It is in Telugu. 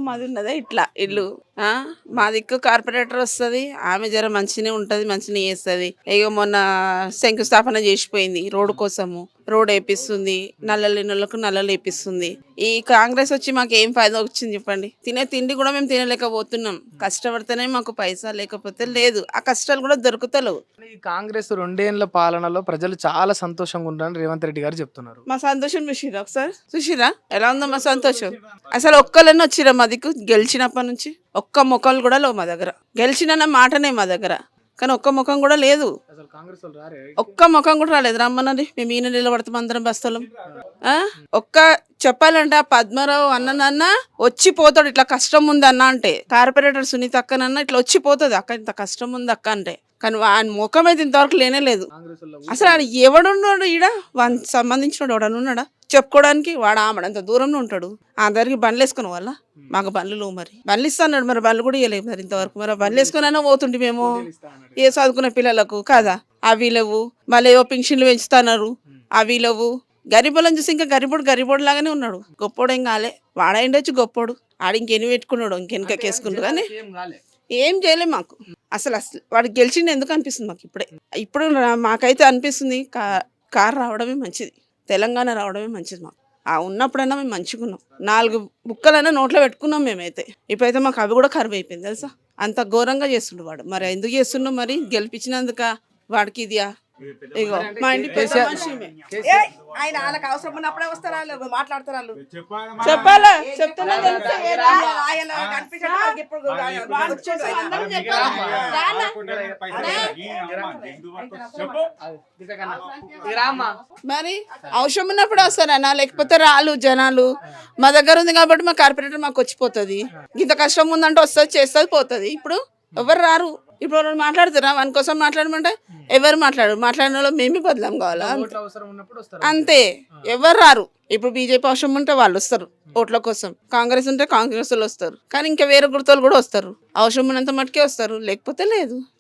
మాది ఉన్నదే ఇట్లా ఇల్లు. ఆ మా దిక్కు కార్పొరేటర్ వస్తుంది, ఆమె జర మంచిగానే ఉంటుంది, మంచిగానే చేస్తుంది. ఇక మొన్న శంకుస్థాపన చేసిపోయింది రోడ్డు కోసము, రోడ్ వేపిస్తుంది, నల్లలు లేనులకు నల్లలు వేపిస్తుంది. ఈ కాంగ్రెస్ వచ్చి మాకు ఏం ఫైదా వచ్చింది చెప్పండి? తినే తిండి కూడా మేము తినలేకపోతున్నాం. కష్టపడితేనే మాకు పైసా, లేకపోతే లేదు. ఆ కష్టాలు కూడా దొరుకుతలేవు. ఈ కాంగ్రెస్ 2 ఏళ్ల పాలనలో ప్రజలు చాలా సంతోషంగా ఉన్నారని రేవంత్ రెడ్డి గారు చెప్తున్నారు. మా సంతోషం చూసిరా ఒకసారి? చూసిరా ఎలా ఉందో మా సంతోషం? అసలు ఒక్కళ్ళని వచ్చిరా మా దిక్కు గెలిచినప్పటి నుంచి? ఒక్క ముఖాలు కూడా లేవు మా దగ్గర. గెలిచిన మాటనే మా దగ్గర, కానీ ఒక్క ముఖం కూడా లేదు. అసలు కాంగ్రెస్ వాళ్ళు రారే? ఒక్క ముఖం కూడా రాలేదు. రమ్మన్నది మేము ఈయన నిలబడతాం అందరం బస్తలం. ఒక్క చెప్పాలంటే ఆ పద్మారావు అన్న వచ్చి పోతాడు. ఇట్లా కష్టం ఉంది అన్న అంటే, కార్పొరేటర్ సునీత అక్కనన్నా ఇట్లా వచ్చి పోతుంది, అక్క ఇంత కష్టం ఉంది అక్క అంటే. కానీ ఆయన ముఖం అయితే ఇంతవరకు లేనే లేదు. అసలు ఆయన ఎవడున్నాడు ఈడ? వానికి సంబంధించిన వాడు ఉన్నాడా చెప్పుకోవడానికి? వాడు ఆమెడంత దూరంలో ఉంటాడు. అందరికి బండ్లు వేసుకుని వాళ్ళ మాకు బండ్లు లేవు. మరి బండ్లు ఇస్తాడు, మరి బండ్లు కూడా ఇవ్వలేదు మరి ఇంతవరకు. మరి బండ్లు వేసుకుని పోతుంటే మేము ఏ చదువుకున్న పిల్లలకు కాదా అవి లేవు. మళ్ళీ ఏవో పింఛన్లు పెంచుతున్నారు, అవి లేవు. గరీబులను చూసి ఇంకా గరీబోడు లాగానే ఉన్నాడు. గొప్పోడు ఏం కాలే. వాడైండొచ్చు గొప్పోడు, ఆడు ఇంకెన్ని పెట్టుకున్నాడు, ఇంకెనకేసుకుంటాడు. కానీ ఏం చేయలేము మాకు. అసలు వాడు గెలిచిండు ఎందుకు అనిపిస్తుంది మాకు ఇప్పుడు మాకైతే అనిపిస్తుంది కారు రావడమే మంచిది, తెలంగాణ రావడమే మంచిది. మాకు ఉన్నప్పుడైనా మేము మంచిగా ఉన్నాం. 4 బుక్కలైనా నోట్లో పెట్టుకున్నాం మేమైతే. ఇప్పుడైతే మాకు అవి కూడా కరువు అయిపోయింది తెలుసా? అంత ఘోరంగా చేస్తుండు వాడు. మరి ఎందుకు చేస్తుండో మరి? గెలిపించినందుక వాడికి ఇదియా? ఇగో మా ఇంటి పెద్ద మనిషి ఆయన, వాళ్ళకి అవసరం ఉన్నప్పుడే వస్తారు, వాళ్ళు మాట్లాడతారు. వాళ్ళు చెప్పాలా? చెప్తున్నా మరి అవసరం ఉన్నప్పుడు వస్తారన్నా, లేకపోతే రాళ్ళు జనాలు. మా దగ్గర ఉంది కాబట్టి మా కార్పొరేటర్ మాకు వచ్చిపోతుంది. ఇంత కష్టం ఉందంటే వస్తుంది, చేస్తుంది, పోతుంది. ఇప్పుడు ఎవరు రారు. ఇప్పుడు వాళ్ళు మాట్లాడుతున్నా వాని కోసం మాట్లాడమంటే ఎవరు మాట్లాడిన వాళ్ళు మేమే బదలాం కావాలా? అంతే. ఎవరు రారు. ఇప్పుడు బీజేపీ అవసరం ఉంటే వాళ్ళు వస్తారు ఓట్ల కోసం, కాంగ్రెస్ ఉంటే కాంగ్రెస్ వాళ్ళు వస్తారు. కానీ ఇంకా వేరే గుర్తులు కూడా వస్తారు. అవసరం ఉన్నంత మట్టుకే వస్తారు, లేకపోతే లేదు.